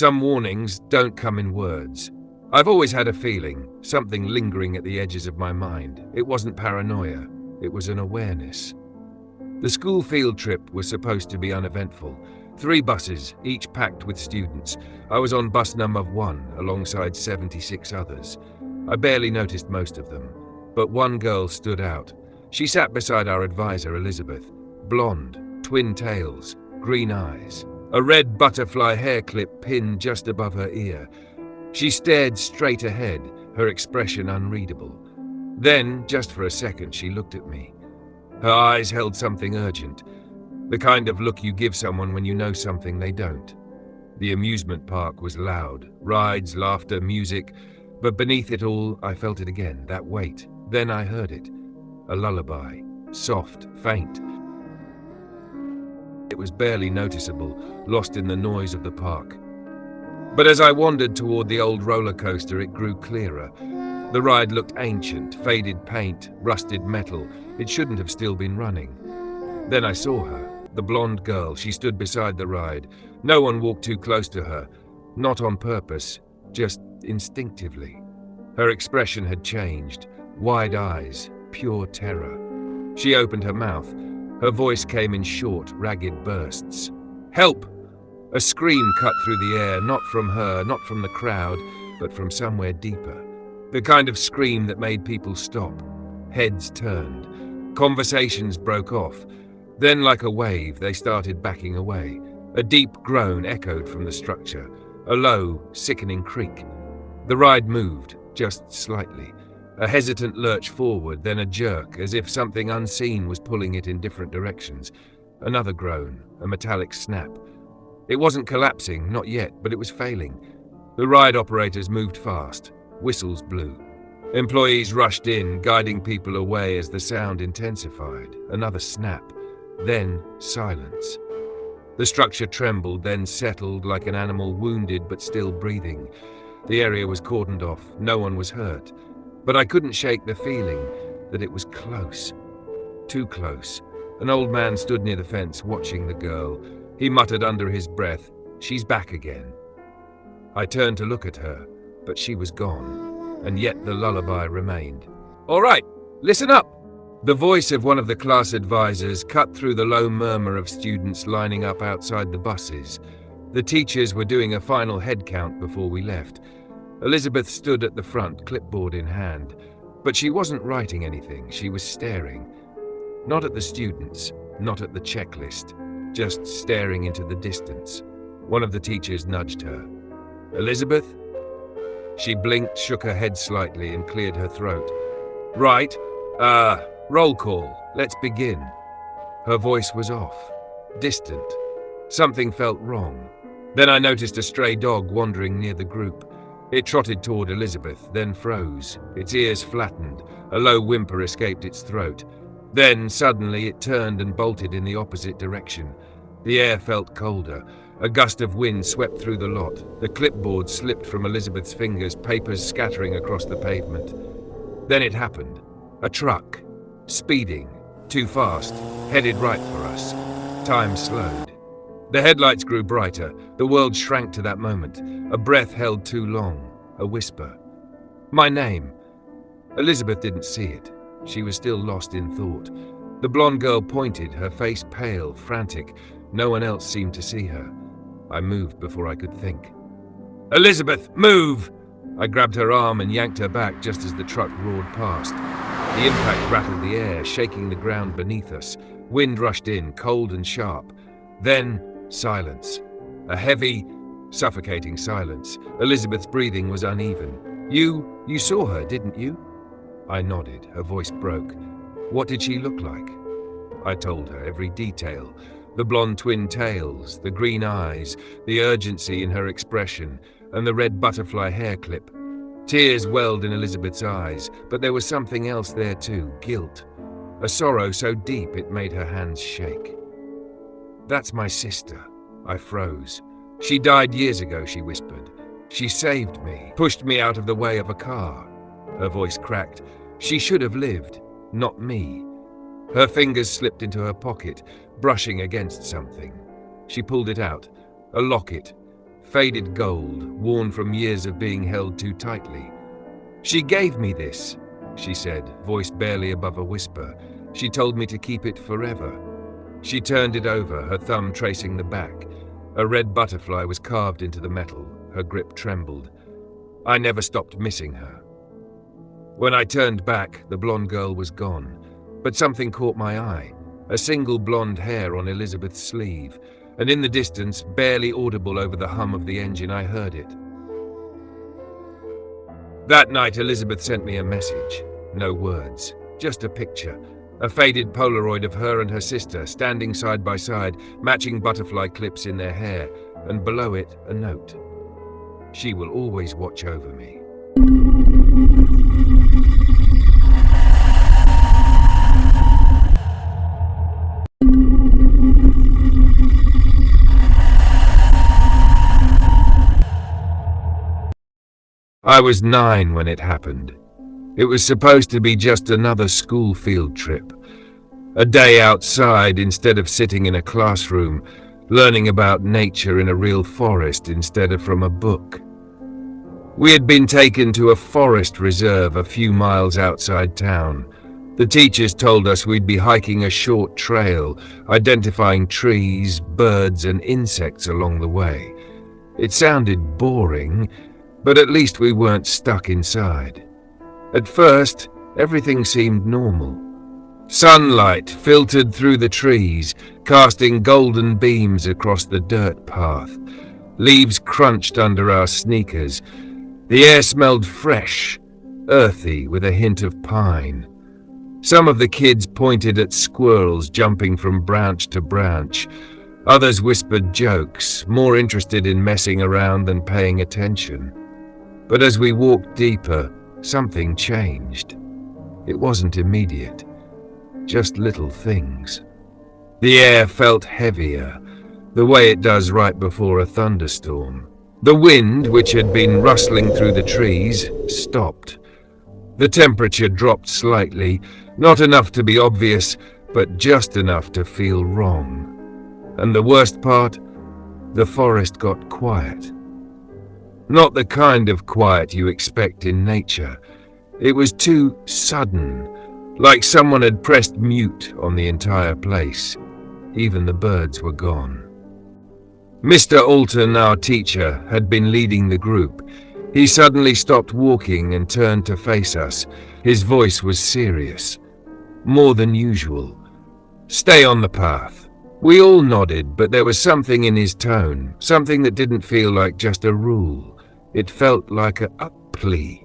Some warnings don't come in words. I've always had a feeling, something lingering at the edges of my mind. It wasn't paranoia, it was an awareness. The school field trip was supposed to be uneventful. 3 buses, each packed with students. I was on bus number 1 alongside 76 others. I barely noticed most of them, but one girl stood out. She sat beside our advisor, Elizabeth. Blonde, twin tails, green eyes, a red butterfly hair clip pinned just above her ear. She stared straight ahead, her expression unreadable. Then, just for a second, she looked at me. Her eyes held something urgent, the kind of look you give someone when you know something they don't. The amusement park was loud, rides, laughter, music, but beneath it all, I felt it again, that weight. Then I heard it, a lullaby, soft, faint. It was barely noticeable, lost in the noise of the park. But as I wandered toward the old roller coaster, it grew clearer. The ride looked ancient, faded paint, rusted metal. It shouldn't have still been running. Then I saw her, the blonde girl. She stood beside the ride. No one walked too close to her, not on purpose, just instinctively. Her expression had changed, wide eyes, pure terror. She opened her mouth. Her voice came in short, ragged bursts. "Help!" A scream cut through the air, not from her, not from the crowd, but from somewhere deeper. The kind of scream that made people stop. Heads turned. Conversations broke off. Then, like a wave, they started backing away. A deep groan echoed from the structure, a low, sickening creak. The ride moved, just slightly. A hesitant lurch forward, then a jerk, as if something unseen was pulling it in different directions. Another groan, a metallic snap. It wasn't collapsing, not yet, but it was failing. The ride operators moved fast. Whistles blew. Employees rushed in, guiding people away as the sound intensified. Another snap. Then silence. The structure trembled, then settled like an animal wounded but still breathing. The area was cordoned off. No one was hurt. But I couldn't shake the feeling that it was close. Too close. An old man stood near the fence, watching the girl. He muttered under his breath, "She's back again." I turned to look at her, but she was gone, and yet the lullaby remained. "All right, listen up!" The voice of one of the class advisors cut through the low murmur of students lining up outside the buses. The teachers were doing a final head count before we left. Elizabeth stood at the front, clipboard in hand, but she wasn't writing anything. She was staring. Not at the students, not at the checklist, just staring into the distance. One of the teachers nudged her. "Elizabeth?" She blinked, shook her head slightly, and cleared her throat. "Right. Roll call. Let's begin." Her voice was off, distant. Something felt wrong. Then I noticed a stray dog wandering near the group. It trotted toward Elizabeth, then froze. Its ears flattened. A low whimper escaped its throat. Then, suddenly, it turned and bolted in the opposite direction. The air felt colder. A gust of wind swept through the lot. The clipboard slipped from Elizabeth's fingers, papers scattering across the pavement. Then it happened. A truck. Speeding. Too fast. Headed right for us. Time slowed. The headlights grew brighter. The world shrank to that moment. A breath held too long. A whisper. My name. Elizabeth didn't see it. She was still lost in thought. The blonde girl pointed, her face pale, frantic. No one else seemed to see her. I moved before I could think. "Elizabeth, move!" I grabbed her arm and yanked her back just as the truck roared past. The impact rattled the air, shaking the ground beneath us. Wind rushed in, cold and sharp. Then, silence. A heavy, suffocating silence. Elizabeth's breathing was uneven. You saw her, didn't you?" I nodded. Her voice broke. "What did she look like?" I told her every detail. The blonde twin tails, the green eyes, the urgency in her expression, and the red butterfly hair clip. Tears welled in Elizabeth's eyes, but there was something else there too, guilt. A sorrow so deep it made her hands shake. "That's my sister." I froze. "She died years ago," she whispered. "She saved me, pushed me out of the way of a car." Her voice cracked. "She should have lived, not me." Her fingers slipped into her pocket, brushing against something. She pulled it out. A locket. faded gold, worn from years of being held too tightly. "She gave me this," she said, voice barely above a whisper. "She told me to keep it forever." She turned it over, her thumb tracing the back. A red butterfly was carved into the metal. Her grip trembled. I never stopped missing her. When I turned back, the blonde girl was gone. But something caught my eye. A single blonde hair on Elizabeth's sleeve. And in the distance, barely audible over the hum of the engine, I heard it. That night, Elizabeth sent me a message. No words, just a picture. A faded Polaroid of her and her sister standing side by side, matching butterfly clips in their hair, and below it, a note. "She will always watch over me." I was 9 when it happened. It was supposed to be just another school field trip. A day outside instead of sitting in a classroom, learning about nature in a real forest instead of from a book. We had been taken to a forest reserve a few miles outside town. The teachers told us we'd be hiking a short trail, identifying trees, birds, and insects along the way. It sounded boring, but at least we weren't stuck inside. At first, everything seemed normal. Sunlight filtered through the trees, casting golden beams across the dirt path. Leaves crunched under our sneakers. The air smelled fresh, earthy, with a hint of pine. Some of the kids pointed at squirrels jumping from branch to branch. Others whispered jokes, more interested in messing around than paying attention. But as we walked deeper, something changed. It wasn't immediate, just little things. The air felt heavier, the way it does right before a thunderstorm. The wind, which had been rustling through the trees, stopped. The temperature dropped slightly, not enough to be obvious, but just enough to feel wrong. And the worst part, the forest got quiet. Not the kind of quiet you expect in nature. It was too sudden, like someone had pressed mute on the entire place. Even the birds were gone. Mr. Alton, our teacher, had been leading the group. He suddenly stopped walking and turned to face us. His voice was serious, more than usual. "Stay on the path." We all nodded, but there was something in his tone, something that didn't feel like just a rule. It felt like a plea.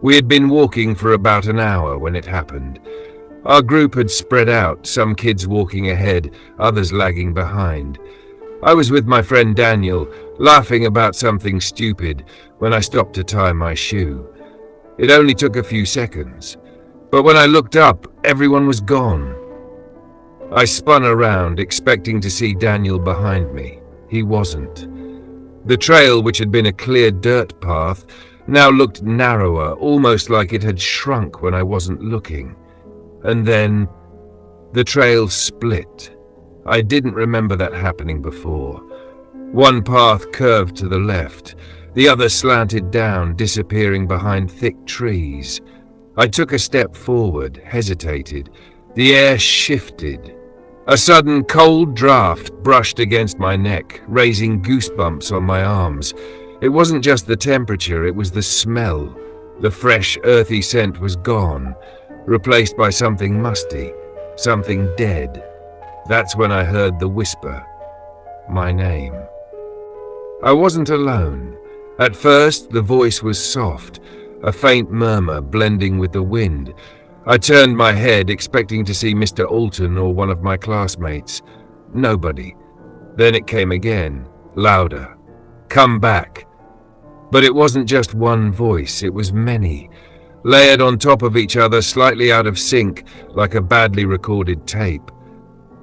We had been walking for about an hour when it happened. Our group had spread out, some kids walking ahead, others lagging behind. I was with my friend Daniel, laughing about something stupid, when I stopped to tie my shoe. It only took a few seconds, but when I looked up, everyone was gone. I spun around, expecting to see Daniel behind me. He wasn't. The trail, which had been a clear dirt path, now looked narrower, almost like it had shrunk when I wasn't looking. And then the trail split. I didn't remember that happening before. One path curved to the left, the other slanted down, disappearing behind thick trees. I took a step forward, hesitated. The air shifted. A sudden cold draft brushed against my neck, raising goosebumps on my arms. It wasn't just the temperature, it was the smell. The fresh, earthy scent was gone, replaced by something musty, something dead. That's when I heard the whisper. My name. I wasn't alone. At first, the voice was soft, a faint murmur blending with the wind. I turned my head, expecting to see Mr. Alton or one of my classmates. Nobody. Then it came again, louder. Come back. But it wasn't just one voice, it was many, layered on top of each other, slightly out of sync, like a badly recorded tape.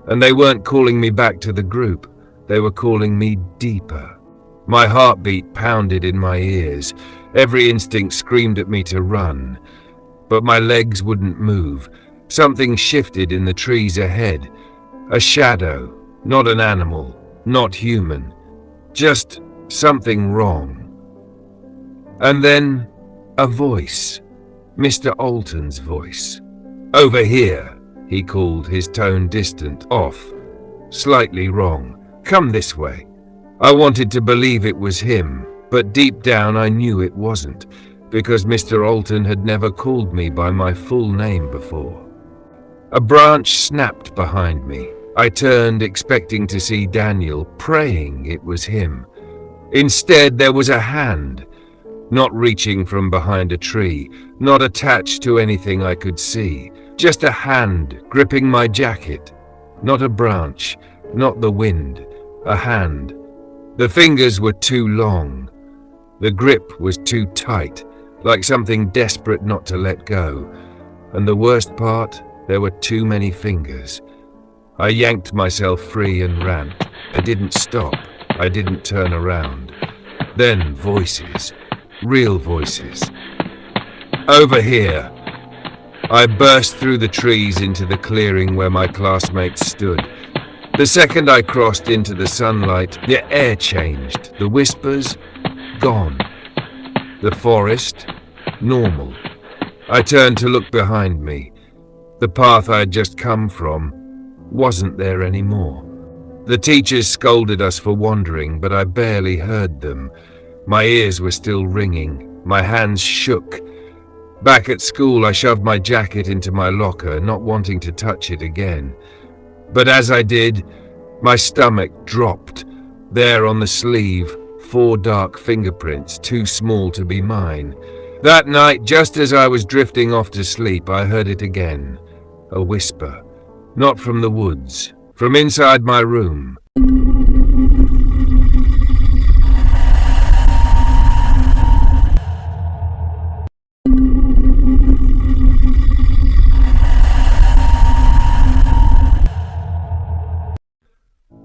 And they weren't calling me back to the group, they were calling me deeper. My heartbeat pounded in my ears, every instinct screamed at me to run. But my legs wouldn't move. Something shifted in the trees ahead. A shadow, not an animal, not human. Just something wrong. And then a voice, Mr. Alton's voice. "Over here," he called, his tone distant, off, slightly wrong. "Come this way." I wanted to believe it was him, but deep down I knew it wasn't, because Mr. Alton had never called me by my full name before. A branch snapped behind me. I turned, expecting to see Daniel, praying it was him. Instead, there was a hand, not reaching from behind a tree, not attached to anything I could see, just a hand gripping my jacket. Not a branch, not the wind, a hand. The fingers were too long. The grip was too tight, like something desperate not to let go. And the worst part, there were too many fingers. I yanked myself free and ran. I didn't stop. I didn't turn around. Then voices. Real voices. "Over here." I burst through the trees into the clearing where my classmates stood. The second I crossed into the sunlight, the air changed. The whispers, gone. The forest, normal. I turned to look behind me. The path I had just come from wasn't there anymore. The teachers scolded us for wandering, but I barely heard them. My ears were still ringing. My hands shook. Back at school, I shoved my jacket into my locker, not wanting to touch it again. But as I did, my stomach dropped. There on the sleeve, 4 dark fingerprints, too small to be mine. That night, just as I was drifting off to sleep, I heard it again. A whisper. Not from the woods, from inside my room.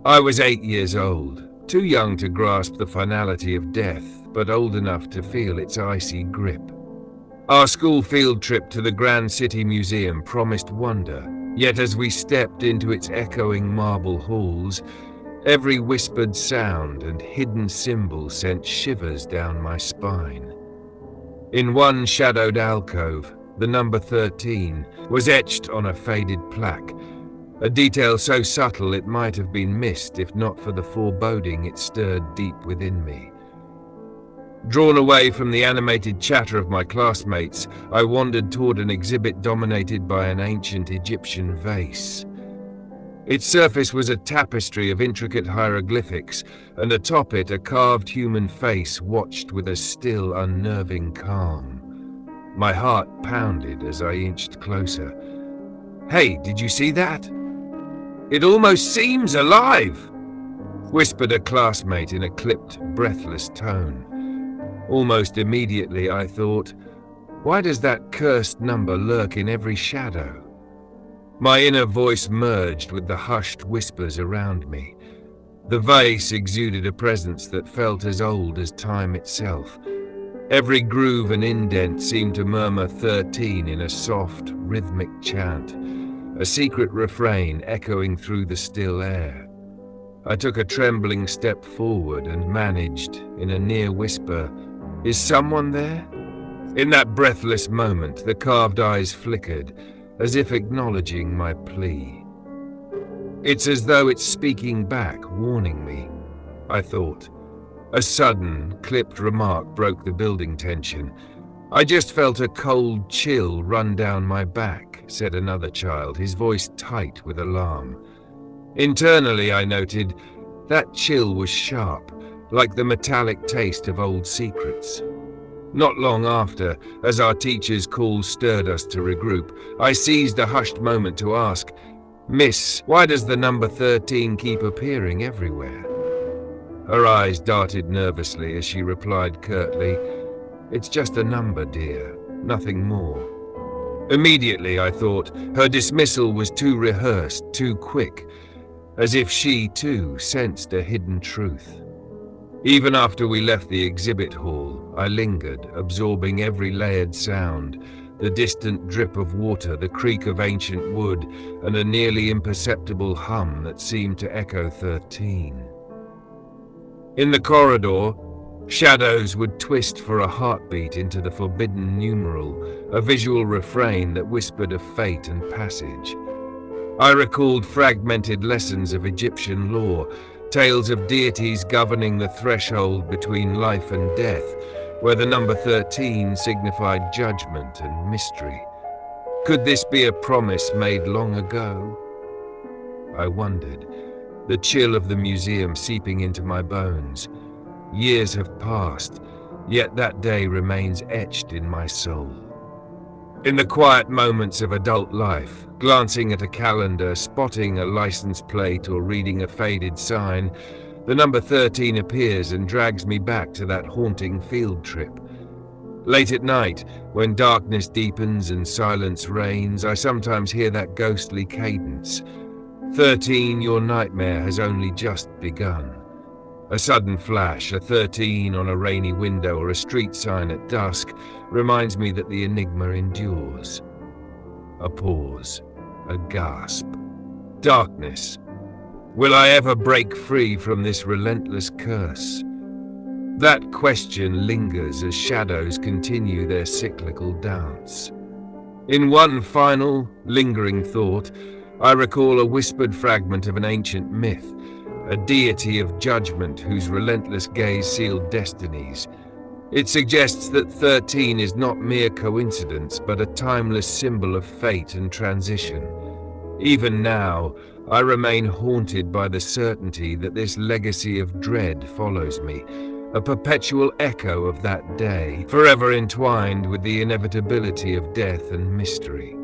I was 8 years old, too young to grasp the finality of death, but old enough to feel its icy grip. Our school field trip to the Grand City Museum promised wonder, yet as we stepped into its echoing marble halls, every whispered sound and hidden symbol sent shivers down my spine. In one shadowed alcove, the number 13 was etched on a faded plaque, a detail so subtle it might have been missed if not for the foreboding it stirred deep within me. Drawn away from the animated chatter of my classmates, I wandered toward an exhibit dominated by an ancient Egyptian vase. Its surface was a tapestry of intricate hieroglyphics, and atop it a carved human face watched with a still, unnerving calm. My heart pounded as I inched closer. "Hey, did you see that? It almost seems alive," whispered a classmate in a clipped, breathless tone. Almost immediately I thought, why does that cursed number lurk in every shadow? My inner voice merged with the hushed whispers around me. The vase exuded a presence that felt as old as time itself. Every groove and indent seemed to murmur 13 in a soft, rhythmic chant, a secret refrain echoing through the still air. I took a trembling step forward and managed, in a near whisper, "Is someone there?" In that breathless moment, the carved eyes flickered, as if acknowledging my plea. It's as though it's speaking back, warning me, I thought. A sudden, clipped remark broke the building tension. "I just felt a cold chill run down my back," said another child, his voice tight with alarm. Internally, I noted, that chill was sharp, like the metallic taste of old secrets. Not long after, as our teacher's call stirred us to regroup, I seized a hushed moment to ask, "Miss, why does the number 13 keep appearing everywhere?" Her eyes darted nervously as she replied curtly, "It's just a number, dear, nothing more." Immediately, I thought, her dismissal was too rehearsed, too quick, as if she, too, sensed a hidden truth. Even after we left the exhibit hall, I lingered, absorbing every layered sound, the distant drip of water, the creak of ancient wood, and a nearly imperceptible hum that seemed to echo 13. In the corridor, shadows would twist for a heartbeat into the forbidden numeral, a visual refrain that whispered of fate and passage. I recalled fragmented lessons of Egyptian lore, tales of deities governing the threshold between life and death, where the number 13 signified judgment and mystery. Could this be a promise made long ago? I wondered, the chill of the museum seeping into my bones. Years have passed, yet that day remains etched in my soul. In the quiet moments of adult life, glancing at a calendar, spotting a license plate or reading a faded sign, the number 13 appears and drags me back to that haunting field trip. Late at night, when darkness deepens and silence reigns, I sometimes hear that ghostly cadence. 13, your nightmare has only just begun. A sudden flash, a 13 on a rainy window or a street sign at dusk, reminds me that the enigma endures. A pause, a gasp. Darkness. Will I ever break free from this relentless curse? That question lingers as shadows continue their cyclical dance. In one final, lingering thought, I recall a whispered fragment of an ancient myth, a deity of judgment whose relentless gaze sealed destinies. It suggests that 13 is not mere coincidence, but a timeless symbol of fate and transition. Even now, I remain haunted by the certainty that this legacy of dread follows me, a perpetual echo of that day, forever entwined with the inevitability of death and mystery.